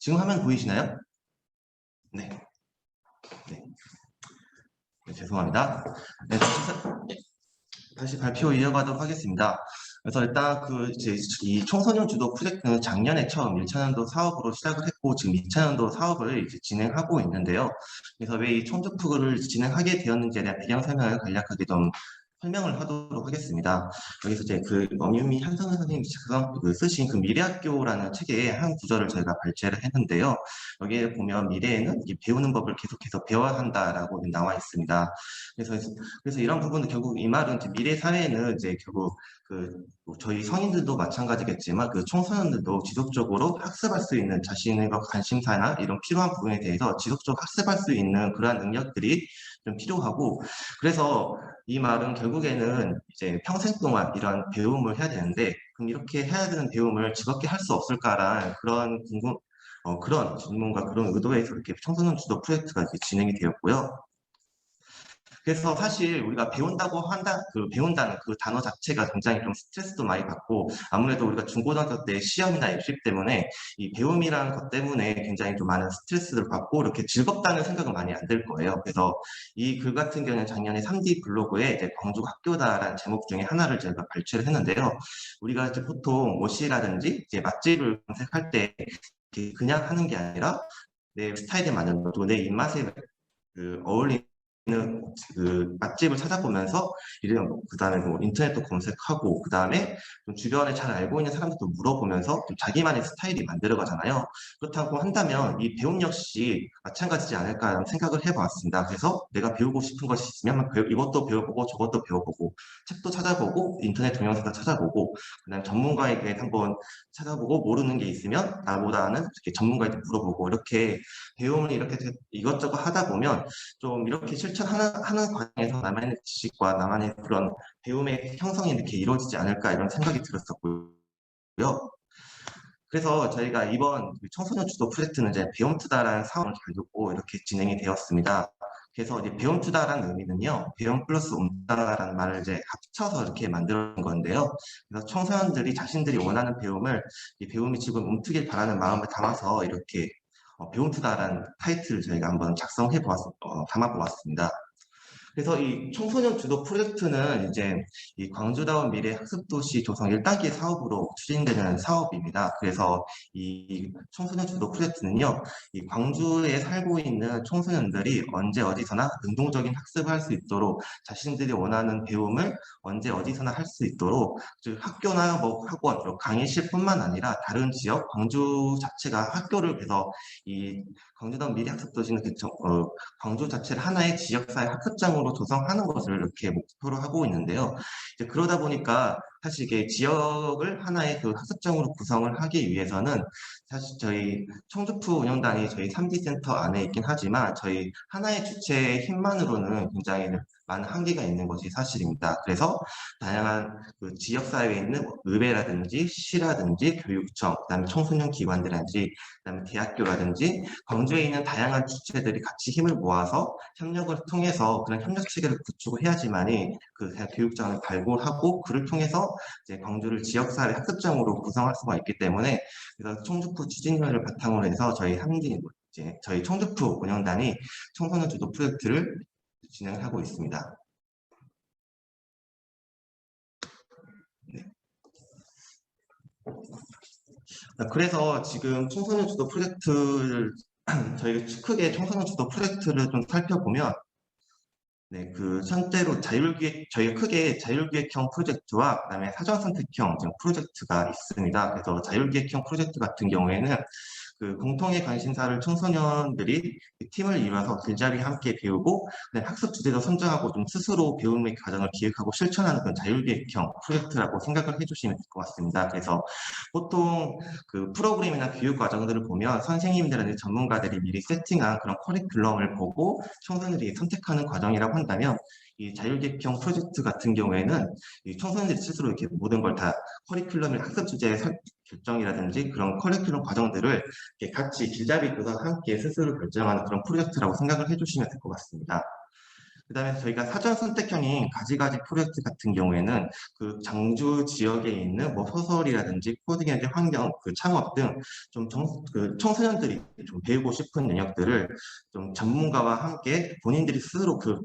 지금 화면 보이시나요? 네. 네. 네, 죄송합니다. 네, 다시 발표 이어가도록 하겠습니다. 그래서 일단 이제 이 청소년 주도 프로젝트는 작년에 처음 1차년도 사업으로 시작을 했고 지금 2차년도 사업을 이제 진행하고 있는데요. 그래서 왜 이 청주프를 진행하게 되었는지에 대한 배경 설명을 간략하게 좀 설명을 하도록 하겠습니다. 여기서 이제 엄유미 한성은 선생님이 쓰신 미래학교라는 책의 한 구절을 저희가 발췌를 했는데요. 여기에 보면 미래에는 이 배우는 법을 계속해서 배워야 한다라고 나와 있습니다. 그래서 이런 부분은 결국 이 말은 이제 미래 사회에는 이제 결국 뭐 저희 성인들도 마찬가지겠지만 청소년들도 지속적으로 학습할 수 있는 자신의 관심사나 이런 필요한 부분에 대해서 지속적으로 학습할 수 있는 그러한 능력들이 좀 필요하고, 그래서 이 말은 결국에는 이제 평생 동안 이런 배움을 해야 되는데, 그럼 이렇게 해야 되는 배움을 즐겁게 할 수 없을까라는 그런 질문과 그런 의도에서 이렇게 청소년 주도 프로젝트가 이제 진행이 되었고요. 그래서 사실 우리가 배운다는 그 단어 자체가 굉장히 좀 스트레스도 많이 받고, 아무래도 우리가 중고등학교 때 시험이나 입시 때문에 이 배움이라는 것 때문에 굉장히 좀 많은 스트레스를 받고 이렇게 즐겁다는 생각은 많이 안 들 거예요. 그래서 이 글 같은 경우는 작년에 3D 블로그에 이제 광주 학교다라는 제목 중에 하나를 저희가 발췌를 했는데요. 우리가 이제 보통 옷이라든지 이제 맛집을 검색할 때 그냥 하는 게 아니라 내 스타일에 맞는 또 내 입맛에 어울리는 맛집을 찾아보면서 이런 그다음에 뭐 인터넷도 검색하고 그다음에 좀 주변에 잘 알고 있는 사람들도 물어보면서 좀 자기만의 스타일이 만들어 가잖아요. 그렇다고 한다면 이 배움 역시 마찬가지지 않을까라는 생각을 해보았습니다. 그래서 내가 배우고 싶은 것이 있으면 이것도 배워보고 저것도 배워보고 책도 찾아보고 인터넷 동영상도 찾아보고 그다음에 전문가에게 한번 찾아보고 모르는 게 있으면 나보다는 이렇게 전문가에게 물어보고 이렇게 배움을 이렇게 이것저것 하다 보면 좀 이렇게 실천하는 과정에서 나만의 지식과 나만의 그런 배움의 형성이 이렇게 이루어지지 않을까 이런 생각이 들었었고요. 그래서 저희가 이번 청소년 주도 프로젝트는 이제 배움투다라는 사업을 가지고 이렇게 진행이 되었습니다. 그래서 이제 배움투다라는 의미는요, 배움 플러스 옮다라는 말을 이제 합쳐서 이렇게 만든 건데요. 그래서 청소년들이 자신들이 원하는 배움을 이 배움이 지금 움트길 바라는 마음을 담아서 이렇게 배움투다라는 타이틀을 저희가 한번 담아보았습니다. 그래서 이 청소년 주도 프로젝트는 이제 이 광주다운 미래 학습도시 조성 1단계 사업으로 추진되는 사업입니다. 그래서 이 청소년 주도 프로젝트는요, 이 광주에 살고 있는 청소년들이 언제 어디서나 능동적인 학습을 할 수 있도록 자신들이 원하는 배움을 언제 어디서나 할 수 있도록 즉 학교나 뭐 학원, 강의실뿐만 아니라 다른 지역, 광주 자체가 학교를 그래서 이 광주다운 미래 학습도시는 광주 자체를 하나의 지역사회 학습장으로 조성하는 것을 이렇게 목표로 하고 있는데요. 이제 그러다 보니까 사실 이게 지역을 하나의 학습장으로 구성을 하기 위해서는 사실 저희 청주프 운영단이 저희 3D 센터 안에 있긴 하지만 저희 하나의 주체의 힘만으로는 굉장히 많은 한계가 있는 것이 사실입니다. 그래서 다양한 지역사회에 있는 의회라든지 시라든지 교육청, 그다음에 청소년 기관들이라든지 그다음에 대학교라든지 광주에 있는 다양한 주체들이 같이 힘을 모아서 협력을 통해서 그런 협력 체계를 구축을 해야지만이 교육장을 발굴하고 그를 통해서 이제 광주를 지역사회 학습장으로 구성할 수가 있기 때문에 그래서 청주프 추진위원회를 바탕으로 해서 저희 청주프 운영단이 청소년 주도 프로젝트를 진행을 하고 있습니다. 네. 그래서 지금 청소년 주도 프로젝트를 저희가 크게 청소년 주도 프로젝트를 좀 살펴보면 네, 현재로 저희가 크게 자율기획형 프로젝트와 그다음에 사전선택형 프로젝트가 있습니다. 그래서 자율기획형 프로젝트 같은 경우에는 공통의 관심사를 청소년들이 팀을 이루어서 길잡이 함께 배우고 학습 주제도 선정하고 좀 스스로 배움의 과정을 기획하고 실천하는 그런 자율기획형 프로젝트라고 생각을 해주시면 될 것 같습니다. 그래서 보통 프로그램이나 교육 과정들을 보면 선생님들이나 전문가들이 미리 세팅한 그런 커리큘럼을 보고 청소년들이 선택하는 과정이라고 한다면 이 자율계획형 프로젝트 같은 경우에는 이 청소년들이 스스로 이렇게 모든 걸 다 커리큘럼의 학습 주제 결정이라든지 그런 커리큘럼 과정들을 같이 길잡이 껴서 함께 스스로 결정하는 그런 프로젝트라고 생각을 해주시면 될 것 같습니다. 그다음에 저희가 사전 선택형인 가지가지 프로젝트 같은 경우에는 그 장주 지역에 있는 뭐 소설이라든지 코딩이라든지 환경, 그 창업 등 좀 그 청소년들이 좀 배우고 싶은 영역들을 좀 전문가와 함께 본인들이 스스로 그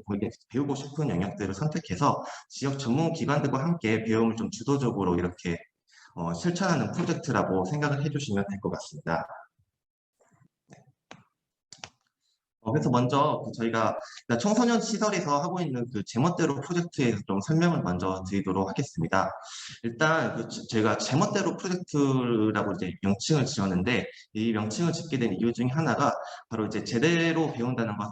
배우고 싶은 영역들을 선택해서 지역 전문 기관들과 함께 배움을 좀 주도적으로 이렇게 실천하는 프로젝트라고 생각을 해주시면 될 것 같습니다. 그래서 먼저 저희가 청소년 시설에서 하고 있는 그 제멋대로 프로젝트에서 좀 설명을 먼저 드리도록 하겠습니다. 일단 제가 제멋대로 프로젝트라고 이제 명칭을 지었는데 이 명칭을 짓게 된 이유 중에 하나가 바로 이제 제대로 배운다는 것,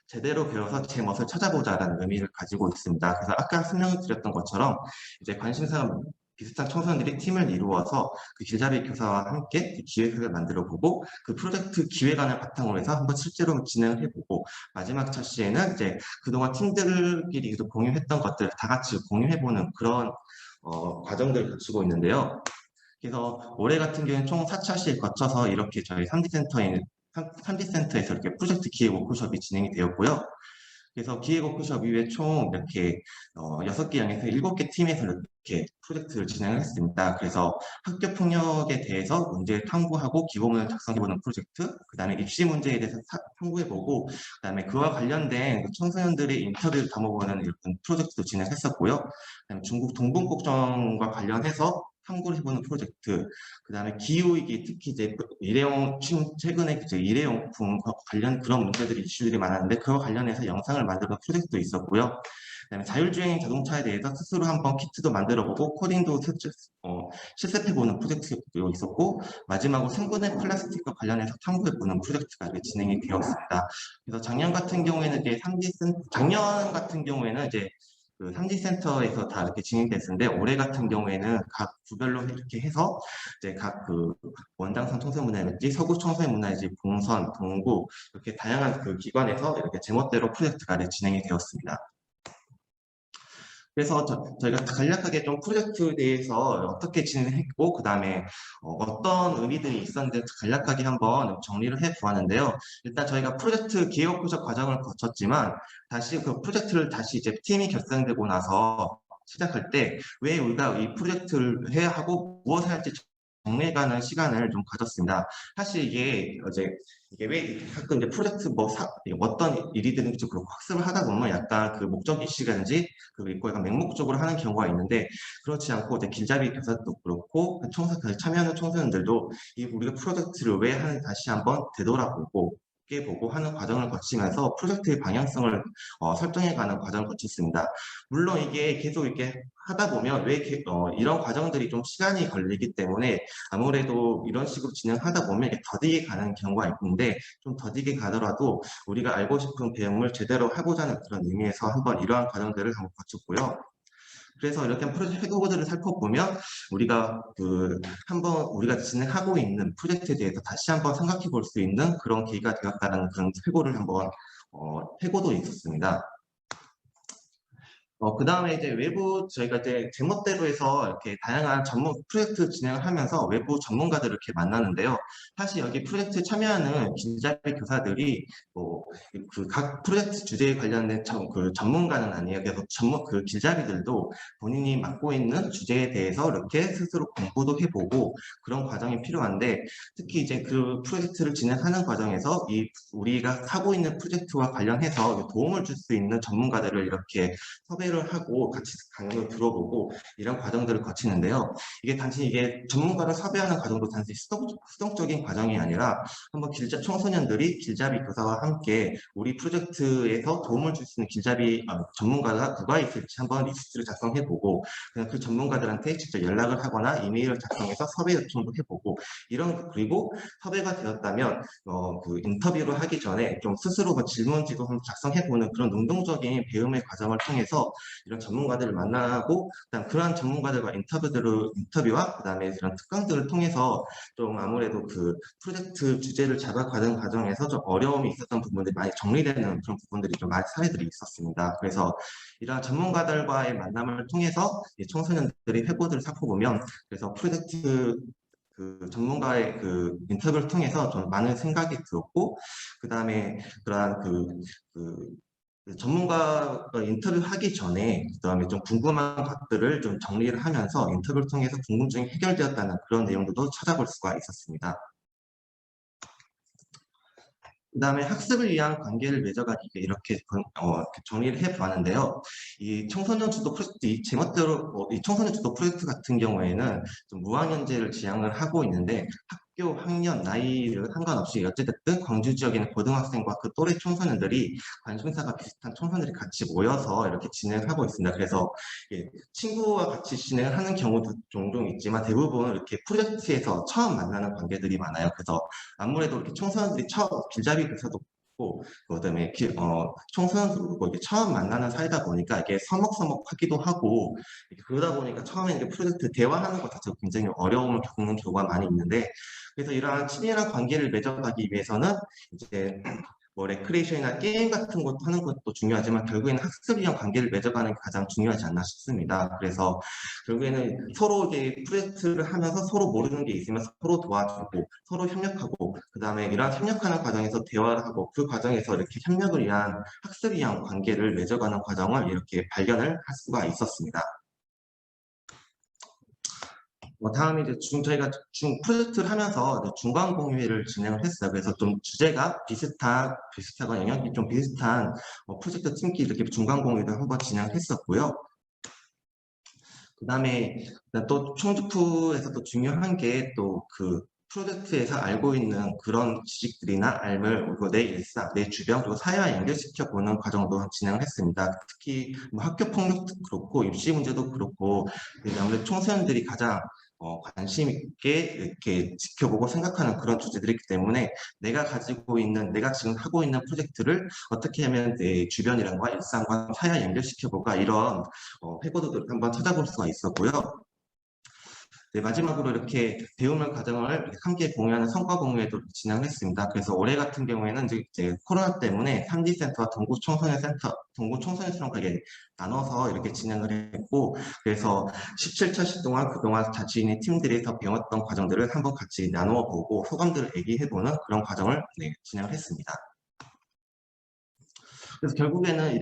제대로 배워서 제 멋을 찾아보자라는 의미를 가지고 있습니다. 그래서 아까 설명을 드렸던 것처럼 이제 관심사가 비슷한 청소년들이 팀을 이루어서 그 길잡이 교사와 함께 그 기획을 만들어 보고 그 프로젝트 기획안을 바탕으로 해서 한번 실제로 진행을 해보고 마지막 차시에는 이제 그동안 팀들끼리도 공유했던 것들 다 같이 공유해보는 그런 과정들을 갖추고 있는데요. 그래서 올해 같은 경우는 총 4차시에 거쳐서 이렇게 저희 3D센터에서 이렇게 프로젝트 기획 워크숍이 진행이 되었고요. 그래서 기획 워크숍 이후에 총 이렇게 6개 영에서 7개 팀에서 이렇게 프로젝트를 진행을 했습니다. 그래서 학교 폭력에 대해서 문제를 탐구하고 기본문을 작성해보는 프로젝트, 그 다음에 입시 문제에 대해서 탐구해보고, 그 다음에 그와 관련된 청소년들의 인터뷰를 담아보는 이런 프로젝트도 진행했었고요. 그 다음에 중국 동북국정과 관련해서 탐구를 해보는 프로젝트, 그 다음에 기후위기, 특히 이제 일회용, 최근에 이제 일회용품과 관련 그런 문제들이 이슈들이 많았는데, 그와 관련해서 영상을 만드는 프로젝트도 있었고요. 그다음에 자율주행 자동차에 대해서 스스로 한번 키트도 만들어보고 코딩도 실습해보는 프로젝트도 있었고 마지막으로 생분해 플라스틱과 관련해서 탐구해보는 프로젝트가 진행이 되었습니다. 그래서 작년 같은 경우에는 이제 작년 같은 경우에는 이제 그 3D센터에서 다 이렇게 진행됐는데 올해 같은 경우에는 각 구별로 이렇게 해서 이제 각 그 원당선 청소년문화회지 서구 청소년문화회지 봉선, 동구 이렇게 다양한 그 기관에서 이렇게 제멋대로 프로젝트가 진행이 되었습니다. 그래서 저희가 간략하게 좀 프로젝트에 대해서 어떻게 진행했고 그 다음에 어떤 의미들이 있었는지 간략하게 한번 정리를 해보았는데요. 일단 저희가 프로젝트 기획 구적 과정을 거쳤지만 다시 그 프로젝트를 다시 이제 팀이 결성되고 나서 시작할 때 왜 우리가 이 프로젝트를 해야 하고 무엇을 할지 정리해가는 시간을 좀 가졌습니다. 사실 이게 왜 가끔 이제 프로젝트 어떤 일이 되는지 그렇고 학습을 하다 보면 약간 그 목적의식이라든지 그 약간 맹목적으로 하는 경우가 있는데 그렇지 않고 이제 길잡이 교사도 그렇고 참여하는 청소년들도 이 우리가 프로젝트를 왜 하는지 다시 한번 되돌아보고 보고 하는 과정을 거치면서 프로젝트의 방향성을 설정해가는 과정을 거쳤습니다. 물론 이게 계속 이렇게 하다 보면 이런 과정들이 좀 시간이 걸리기 때문에 아무래도 이런 식으로 진행하다 보면 이게 더디게 가는 경우가 있는데 좀 더디게 가더라도 우리가 알고 싶은 배움을 제대로 하고자 하는 그런 의미에서 한번 이러한 과정들을 한번 거쳤고요. 그래서 이렇게 프로젝트 회고들을 살펴보면 우리가 진행하고 있는 프로젝트에 대해서 다시 한번 생각해 볼 수 있는 그런 계기가 되었다는 그런 회고를 한번 회고도 있었습니다. 그 다음에 이제 외부 저희가 이제 제멋대로 해서 이렇게 다양한 전문 프로젝트 진행을 하면서 외부 전문가들을 이렇게 만나는데요. 사실 여기 프로젝트에 참여하는 길잡이 교사들이 그 각 프로젝트 주제에 관련된 그 전문가는 아니에요. 그래서 그 길잡이들도 본인이 맡고 있는 주제에 대해서 이렇게 스스로 공부도 해보고 그런 과정이 필요한데 특히 이제 그 프로젝트를 진행하는 과정에서 우리가 하고 있는 프로젝트와 관련해서 도움을 줄 수 있는 전문가들을 이렇게 섭외를 하고 같이 강연을 들어보고 이런 과정들을 거치는데요. 이게 전문가를 섭외하는 과정도 단지 수동적인 과정이 아니라 한번 청소년들이 길잡이 교사와 함께 우리 프로젝트에서 도움을 줄 수 있는 길잡이 전문가가 누가 있을지 한번 리스트를 작성해보고 그냥 그 전문가들한테 직접 연락을 하거나 이메일을 작성해서 섭외 요청도 해보고 그리고 섭외가 되었다면 그 인터뷰를 하기 전에 좀 스스로 질문지도 한번 작성해보는 그런 능동적인 배움의 과정을 통해서 이런 전문가들을 만나고 그러한 전문가들과 인터뷰와 그다음에 그런 특강들을 통해서 좀 아무래도 그 프로젝트 주제를 잡아가는 과정에서 좀 어려움이 있었던 부분들이 많이 정리되는 그런 부분들이 좀 많은 사례들이 있었습니다. 그래서 이러한 전문가들과의 만남을 통해서 청소년들이 회고들을 살펴보면 그래서 프로젝트 그 전문가의 그 인터뷰를 통해서 좀 많은 생각이 들었고, 그 다음에 그러한 전문가가 인터뷰하기 전에 그다음에 좀 궁금한 것들을 좀 정리를 하면서 인터뷰를 통해서 궁금증이 해결되었다는 그런 내용들도 찾아볼 수가 있었습니다. 그다음에 학습을 위한 관계를 맺어가기 이렇게 정리를 해보았는데요. 이 청소년 주도 프로젝트, 이 제멋대로 이 청소년 주도 프로젝트 같은 경우에는 좀 무학년제를 지향을 하고 있는데 학교, 학년, 나이를 상관없이 어찌됐든 광주 지역에 있는 고등학생과 그 또래 청소년들이 관심사가 비슷한 청소년들이 같이 모여서 이렇게 진행을 하고 있습니다. 그래서 친구와 같이 진행을 하는 경우도 종종 있지만 대부분 이렇게 프로젝트에서 처음 만나는 관계들이 많아요. 그래서 아무래도 이렇게 청소년들이 처음 길잡이 교사도 있고 그다음에 청소년들도 이게 처음 만나는 사이다 보니까 이게 서먹서먹하기도 하고 그러다 보니까 처음에 이제 프로젝트 대화하는 것 자체가 굉장히 어려움을 겪는 경우가 많이 있는데 그래서 이러한 친밀한 관계를 맺어가기 위해서는 이제 뭐 레크레이션이나 게임 같은 것도 하는 것도 중요하지만 결국에는 학습 위한 관계를 맺어가는 게 가장 중요하지 않나 싶습니다. 그래서 결국에는 서로 이게 프로젝트를 하면서 서로 모르는 게 있으면 서로 도와주고 서로 협력하고 그다음에 이러한 협력하는 과정에서 대화를 하고 그 과정에서 이렇게 협력을 위한 학습 위한 관계를 맺어가는 과정을 이렇게 발견을 할 수가 있었습니다. 다음에 이제 저희가 프로젝트를 하면서 중간 공유회를 진행을 했어요. 그래서 좀 주제가 비슷하거나 영역이 좀 비슷한 프로젝트 팀끼리 이렇게 중간 공유를 한번 진행을 했었고요. 그다음에 또 총주프에서 또 중요한 게 또 그 프로젝트에서 알고 있는 그런 지식들이나 알을 내 일상, 내 주변 그리고 사회와 연결시켜 보는 과정도 진행을 했습니다. 특히 뭐 학교 폭력도 그렇고 입시 문제도 그렇고 아무래도 청소년들이 가장 관심 있게 이렇게 지켜보고 생각하는 그런 주제들이기 때문에 내가 지금 하고 있는 프로젝트를 어떻게 하면 내 주변이랑과 일상과 사회와 연결시켜볼까 이런 회고도들을 한번 찾아볼 수가 있었고요. 네, 마지막으로 이렇게 배움의 과정을 함께 공유하는 성과 공유회도 진행을 했습니다. 그래서 올해 같은 경우에는 이제 코로나 때문에 3D 센터와 동구 청소년 센터에 나눠서 이렇게 진행을 했고, 그래서 17차시 동안 그동안 자신의 팀들에서 배웠던 과정들을 한번 같이 나누어 보고 소감들을 얘기해보는 그런 과정을 진행을 했습니다. 그래서 결국에는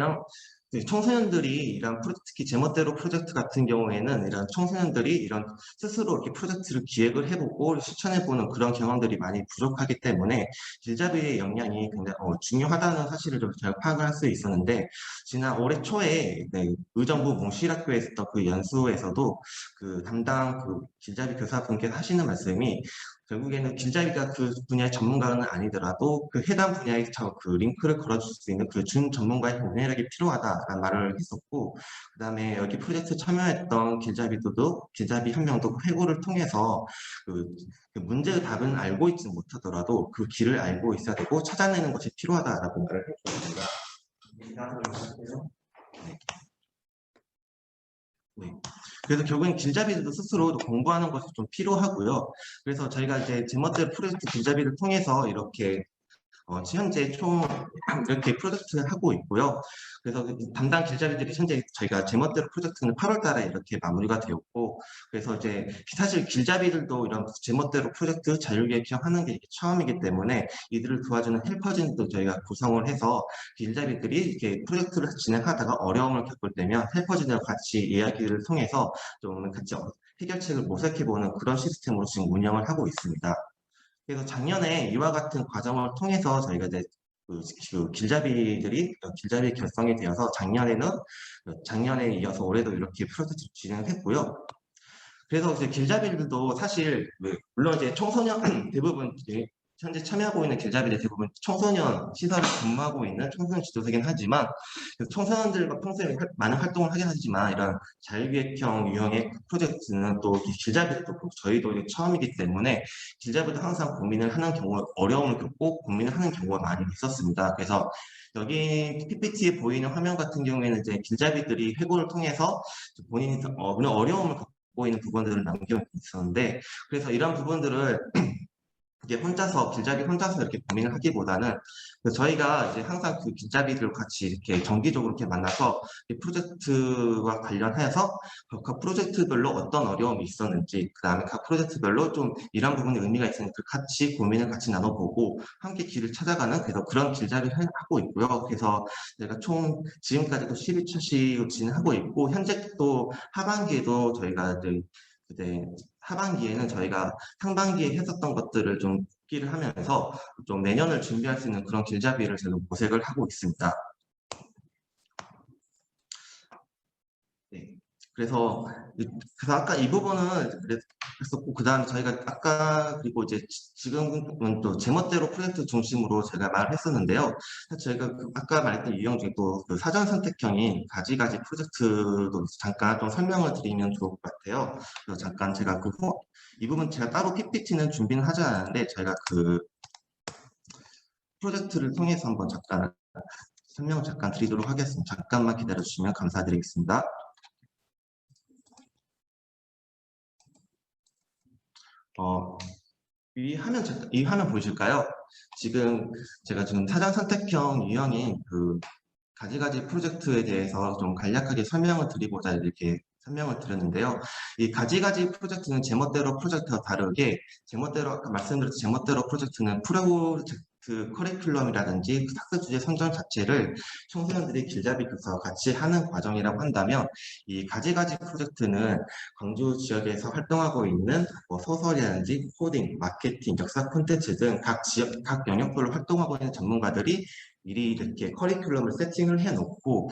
청소년들이 특히 제멋대로 프로젝트 같은 경우에는 이런 청소년들이 이런 스스로 이렇게 프로젝트를 기획을 해보고 실천해보는 그런 경험들이 많이 부족하기 때문에 길잡이의 역량이 굉장히 중요하다는 사실을 좀 잘 파악을 할 수 있었는데 지난 올해 초에 의정부 몽실학교에 있었던 그 연수에서도 그 담당 그 길잡이 교사분께서 하시는 말씀이 결국에는 길잡이가 그 분야의 전문가는 아니더라도 그 해당 분야에 그 링크를 걸어줄 수 있는 그 준 전문가의 동행력이 필요하다라는 말을 했었고, 그 다음에 여기 프로젝트 참여했던 길잡이 한 명도 그 회고를 통해서 그 문제의 답은 알고 있지 못하더라도 그 길을 알고 있어야 되고 찾아내는 것이 필요하다라고 말을 해주셨습니다. 네. 그래서 결국엔 길잡이들도 스스로 공부하는 것이 좀 필요하고요. 그래서 저희가 이제 제멋대로 프로젝트 길잡이를 통해서 이렇게 현재 총 이렇게 프로젝트를 하고 있고요. 그래서 담당 길잡이들이 현재 저희가 제멋대로 프로젝트는 8월 달에 이렇게 마무리가 되었고, 그래서 이제 사실 길잡이들도 이런 제멋대로 프로젝트 자율계획 하는 게 처음이기 때문에 이들을 도와주는 헬퍼진도 저희가 구성을 해서 길잡이들이 이렇게 프로젝트를 진행하다가 어려움을 겪을 때면 헬퍼진과 같이 이야기를 통해서 좀 같이 해결책을 모색해보는 그런 시스템으로 지금 운영을 하고 있습니다. 그래서 작년에 이와 같은 과정을 통해서 저희가 이제 길잡이 결성이 되어서 작년에 이어서 올해도 이렇게 프로젝트 진행을 했고요. 그래서 이제 길잡이들도 사실 물론 이제 청소년 대부분 현재 참여하고 있는 길잡이들 대부분 청소년 시설에 근무하고 있는 청소년 지도자이긴 하지만 청소년들과 평소에 많은 활동을 하긴 하지만 이런 자율기획형 유형의 프로젝트는 또 길잡이들도 저희도 처음이기 때문에 길잡이도 항상 고민을 하는 경우 어려움을 겪고 고민을 하는 경우가 많이 있었습니다. 그래서 여기 PPT에 보이는 화면 같은 경우에는 이제 길잡이들이 회고를 통해서 본인이 어려움을 겪고 있는 부분들을 남겨 있었는데 그래서 이런 부분들을 이게 혼자서 길잡이 혼자서 이렇게 고민을 하기보다는 저희가 이제 항상 그 길잡이들 같이 이렇게 정기적으로 이렇게 만나서 이 프로젝트와 관련해서 각 프로젝트별로 어떤 어려움이 있었는지, 그 다음에 각 프로젝트별로 좀 이런 부분에 의미가 있으니까 같이 고민을 같이 나눠보고 함께 길을 찾아가는 그래서 그런 길잡이를 하고 있고요. 그래서 제가 총 지금까지도 12차씩 진행하고 있고 현재 또 하반기에도 저희가 이제 그때 하반기에는 저희가 상반기에 했었던 것들을 좀 복기를 하면서 좀 내년을 준비할 수 있는 그런 길잡이를 제가 모색을 하고 있습니다. 네. 그래서 아까 이 부분은 그랬었고 그다음에 저희가 아까 그리고 이제 지금은 또 제멋대로 프로젝트 중심으로 제가 말을 했었는데요. 저희가 아까 말했던 유형 중에 또 그 사전 선택형인 가지가지 프로젝트도 잠깐 좀 설명을 드리면 좋을 것 같아요. 그래서 잠깐 제가 이 부분 제가 따로 PPT는 준비는 하지 않았는데 저희가 그 프로젝트를 통해서 한번 잠깐 설명을 잠깐 드리도록 하겠습니다. 잠깐만 기다려 주시면 감사드리겠습니다. 이 화면 보이실까요? 지금 제가 지금 사전 선택형 유형인 그 가지가지 프로젝트에 대해서 좀 간략하게 설명을 드리고자 이렇게 설명을 드렸는데요. 이 가지가지 프로젝트는 제멋대로 프로젝트와 다르게 제멋대로 아까 말씀드렸던 제멋대로 프로젝트는 프로젝트 커리큘럼이라든지 그 학습 주제 선정 자체를 청소년들이 길잡이 교사와 같이 하는 과정이라고 한다면 이 가지가지 프로젝트는 광주 지역에서 활동하고 있는 뭐 소설이라든지 코딩, 마케팅, 역사 콘텐츠 등 각 지역, 각 영역별로 활동하고 있는 전문가들이 미리 이렇게 커리큘럼을 세팅을 해놓고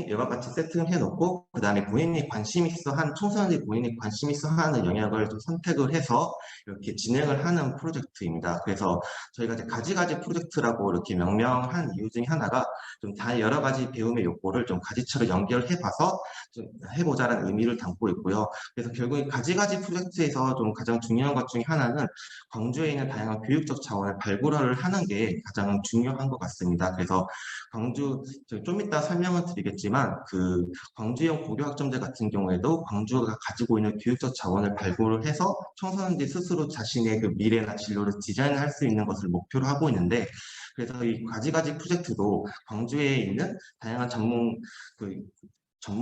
이와 같이 세팅을 해놓고 그 다음에 본인이 관심 있어 한 청소년들이 본인이 관심 있어 하는 영역을 좀 선택을 해서 이렇게 진행을 하는 프로젝트입니다. 그래서 저희가 이제 가지가지 프로젝트라고 이렇게 명명한 이유 중에 하나가 좀 다 여러 가지 배움의 욕구를 좀 가지처럼 연결해봐서 좀 해보자라는 의미를 담고 있고요. 그래서 결국 이 가지가지 프로젝트에서 좀 가장 중요한 것 중에 하나는 광주에 있는 다양한 교육적 자원을 발굴을 하는 게 가장 중요한 것 같습니다. 그래서 광주 좀 이따 설명을 드리겠지만 그 광주형 고교학점제 같은 경우에도 광주가 가지고 있는 교육적 자원을 발굴을 해서 청소년들이 스스로 자신의 그 미래나 진로를 디자인할 수 있는 것을 목표로 하고 있는데 그래서 이 가지가지 프로젝트도 광주에 있는 다양한 전문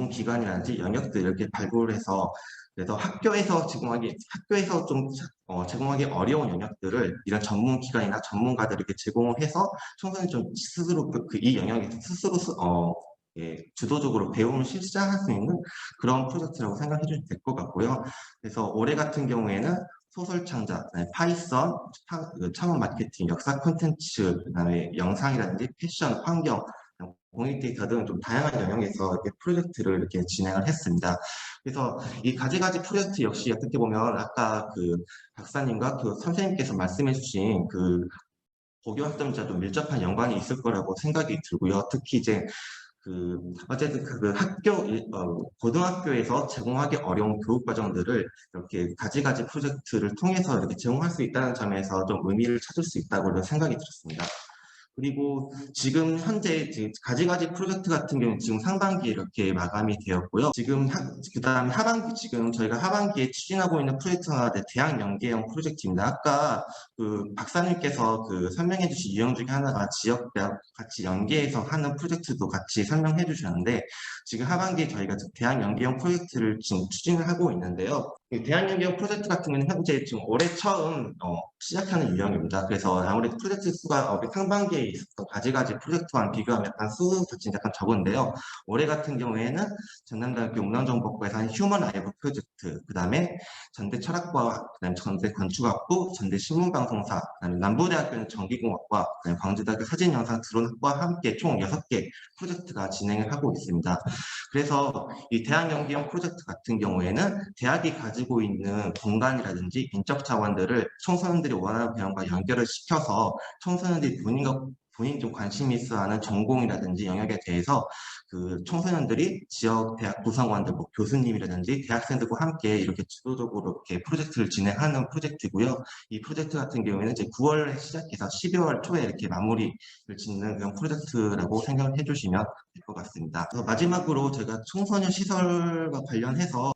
기관이라든지 영역들 이렇게 발굴을 해서 그래서 학교에서 좀 제공하기 어려운 영역들을 이런 전문 기관이나 전문가들에게 제공을 해서 청소년이 좀 스스로 이 영역에서 스스로 주도적으로 배움을 실시할 수 있는 그런 프로젝트라고 생각해 주시면 될 것 같고요. 그래서 올해 같은 경우에는 소설 창작, 파이썬, 창업 마케팅, 역사 콘텐츠, 그다음에 영상이라든지 패션, 환경, 공익 데이터 등 좀 다양한 영역에서 이렇게 프로젝트를 이렇게 진행을 했습니다. 그래서 이 가지가지 프로젝트 역시 어떻게 보면 아까 그 박사님과 그 선생님께서 말씀해주신 그 고교학점자도 밀접한 연관이 있을 거라고 생각이 들고요. 특히 이제 어쨌든 고등학교에서 제공하기 어려운 교육 과정들을 이렇게 가지가지 프로젝트를 통해서 이렇게 제공할 수 있다는 점에서 좀 의미를 찾을 수 있다고 생각이 들었습니다. 그리고 지금 현재 가지가지 프로젝트 같은 경우는 지금 상반기에 이렇게 마감이 되었고요. 그다음에 지금 저희가 하반기에 추진하고 있는 프로젝트가 대학 연계형 프로젝트입니다. 아까 그 박사님께서 그 설명해 주신 유형 중에 하나가 지역 대학 같이 연계해서 하는 프로젝트도 같이 설명해 주셨는데 지금 하반기에 저희가 대학 연계형 프로젝트를 지금 추진을 하고 있는데요. 대학 연계형 프로젝트 같은 경우는 현재 지금 올해 처음 시작하는 유형입니다. 그래서 아무래도 프로젝트 수가 상반기에 있었던 가지가지 프로젝트와 비교하면 약간 수 자체는 약간 적은데요. 올해 같은 경우에는 전남대학교 운항정보과에서 한 휴먼 라이브 프로젝트, 그 다음에 전대 철학과, 그 다음에 전대 건축학부, 전대 신문방송사, 그 다음에 남부대학교는 전기공학과, 그 다음에 광주대학교 사진영상 드론학과 함께 총 6개 프로젝트가 진행을 하고 있습니다. 그래서 이 대학 연계형 프로젝트 같은 경우에는 대학이 가지고 있는 공간이라든지 인적 자원들을 청소년들이 원하는 배움과 연결을 시켜서 청소년들이 본인 좀 관심 있어하는 전공이라든지 영역에 대해서 그 청소년들이 지역 대학 구성원들, 뭐 교수님이라든지 대학생들과 함께 이렇게 주도적으로 이렇게 프로젝트를 진행하는 프로젝트고요. 이 프로젝트 같은 경우에는 이제 9월에 시작해서 12월 초에 이렇게 마무리를 짓는 그런 프로젝트라고 생각을 해주시면 될 것 같습니다. 마지막으로 제가 청소년 시설과 관련해서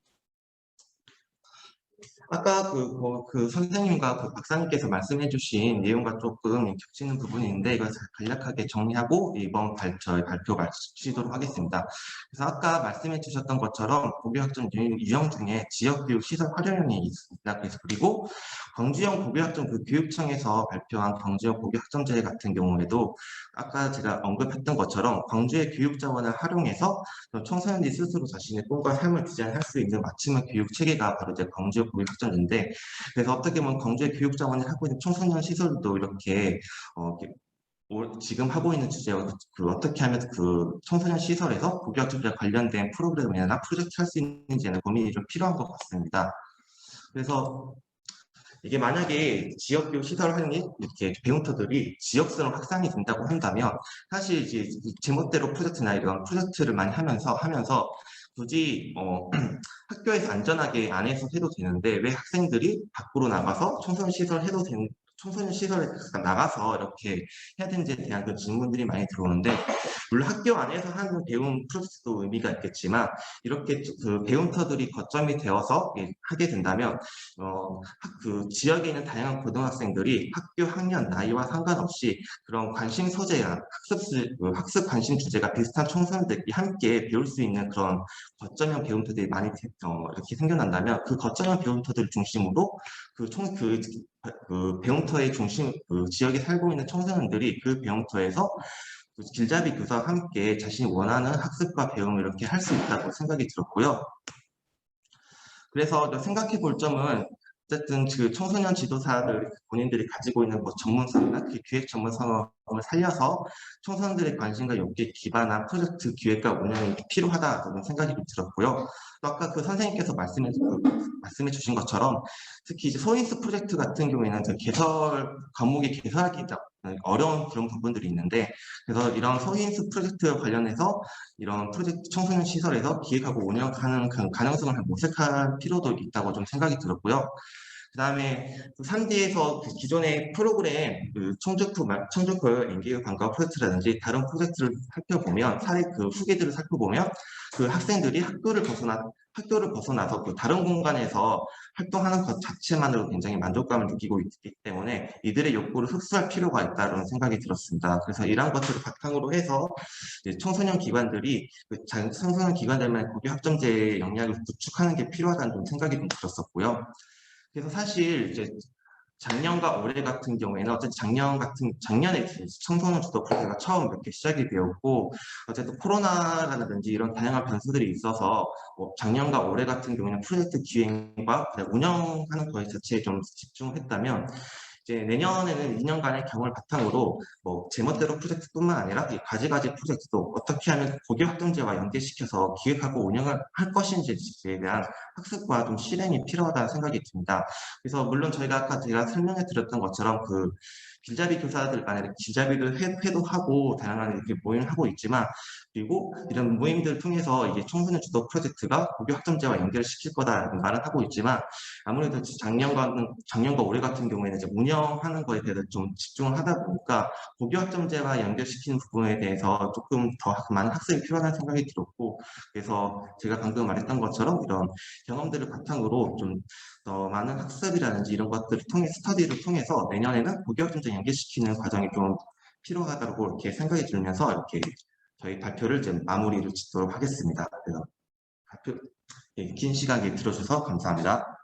아까 그 선생님과 그 박사님께서 말씀해주신 내용과 조금 겹치는 부분이 있는데 이걸 간략하게 정리하고 이번 저희 발표 마치도록 하겠습니다. 그래서 아까 말씀해주셨던 것처럼 고교학점 유형 중에 지역교육 시설 활용형이 있습니다. 그래서 그리고 광주형 고교학점 그 교육청에서 발표한 광주형 고교학점제 같은 경우에도 아까 제가 언급했던 것처럼 광주의 교육 자원을 활용해서 청소년들이 스스로 자신의 꿈과 삶을 디자인할 수 있는 맞춤형 교육 체계가 바로 이제 광주의 교육학점제인데, 그래서 어떻게 보면 광주의 교육 자원을 하고 있는 청소년 시설도 이렇게 지금 하고 있는 주제와 어떻게 하면 그 청소년 시설에서 고교학점제와 관련된 프로그램이나 프로젝트 할 수 있는지에는 고민이 좀 필요한 것 같습니다. 그래서 이게 만약에 지역교육 시설 활용이 이렇게 배움터들이 지역스러운 확산이 된다고 한다면 사실 이제 제멋대로 프로젝트나 이런 프로젝트를 많이 하면서 굳이 학교에서 안전하게 안에서 해도 되는데 왜 학생들이 밖으로 나가서 청소년 시설에 나가서 이렇게 해야 되는지에 대한 그 질문들이 많이 들어오는데, 물론 학교 안에서 하는 배움 프로젝트도 의미가 있겠지만 이렇게 그 배움터들이 거점이 되어서 하게 된다면 그 지역에 있는 다양한 고등학생들이 학교 학년 나이와 상관없이 그런 관심 소재나 학습 관심 주제가 비슷한 청소년들이 함께 배울 수 있는 그런 거점형 배움터들이 많이 이렇게 생겨난다면 그 거점형 배움터들을 중심으로 그 배움터의 중심 그 지역에 살고 있는 청소년들이 그 배움터에서 그 길잡이 교사와 함께 자신이 원하는 학습과 배움을 이렇게 할 수 있다고 생각이 들었고요. 그래서 생각해 볼 점은 어쨌든 그 청소년 지도사들 본인들이 가지고 있는 뭐 전문성이나 그 기획 전문성을 살려서 청소년들의 관심과 욕구에 기반한 프로젝트 기획과 운영이 필요하다는 생각이 들었고요. 또 아까 그 선생님께서 말씀해 주신 것처럼 특히 이제 소인스 프로젝트 같은 경우에는 과목의 개설하기 어려운 그런 부분들이 있는데, 그래서 이런 소인스 프로젝트 관련해서 이런 프로젝트 청소년 시설에서 기획하고 운영하는 그 가능성을 모색할 필요도 있다고 좀 생각이 들었고요. 그 다음에 3D에서 그 기존의 프로그램, 청주프 엔게이브 방과 프로젝트라든지 다른 프로젝트를 살펴보면, 그 후기들을 살펴보면, 그 학생들이 학교를 벗어나서 그 다른 공간에서 활동하는 것 자체만으로 굉장히 만족감을 느끼고 있기 때문에 이들의 욕구를 흡수할 필요가 있다는 생각이 들었습니다. 그래서 이러한 것들을 바탕으로 해서 청소년 기관들만 고교 학점제의 역량을 구축하는 게 필요하다는 좀 생각이 좀 들었었고요. 그래서 사실 이제 작년과 올해 같은 경우에는 작년에 청소년 주도 프로젝트가 처음 이렇게 시작이 되었고, 어쨌든 코로나라든지 이런 다양한 변수들이 있어서 작년과 올해 같은 경우에는 프로젝트 기획과 운영하는 것 자체에 좀 집중했다면, 이제 내년에는 2년간의 경험을 바탕으로 뭐 제멋대로 프로젝트뿐만 아니라 이 가지가지 프로젝트도 어떻게 하면 고교 학점제와 연계시켜서 기획하고 운영을 할 것인지에 대한 학습과 좀 실행이 필요하다는 생각이 듭니다. 그래서 물론 제가 설명해 드렸던 것처럼 그 길잡이 교사들 간에 길잡이를 해도 하고 다양한 이렇게 모임을 하고 있지만, 그리고 이런 모임들을 통해서 이게 청소년 주도 프로젝트가 고교 학점제와 연결시킬 거다라는 말을 하고 있지만, 아무래도 작년과 올해 같은 경우에는 이제 운영하는 거에 대해서 좀 집중을 하다 보니까 고교 학점제와 연결시키는 부분에 대해서 조금 더 많은 학습이 필요하다는 생각이 들었고, 그래서 제가 방금 말했던 것처럼 이런 경험들을 바탕으로 좀 더 많은 학습이라든지 이런 것들을 스터디를 통해서 내년에는 고교 학점제 연계시키는 과정이 좀 필요하다고 이렇게 생각이 들면서 이렇게 저희 발표를 좀 마무리를 짓도록 하겠습니다. 그래서 긴 시간 들어주셔서 감사합니다.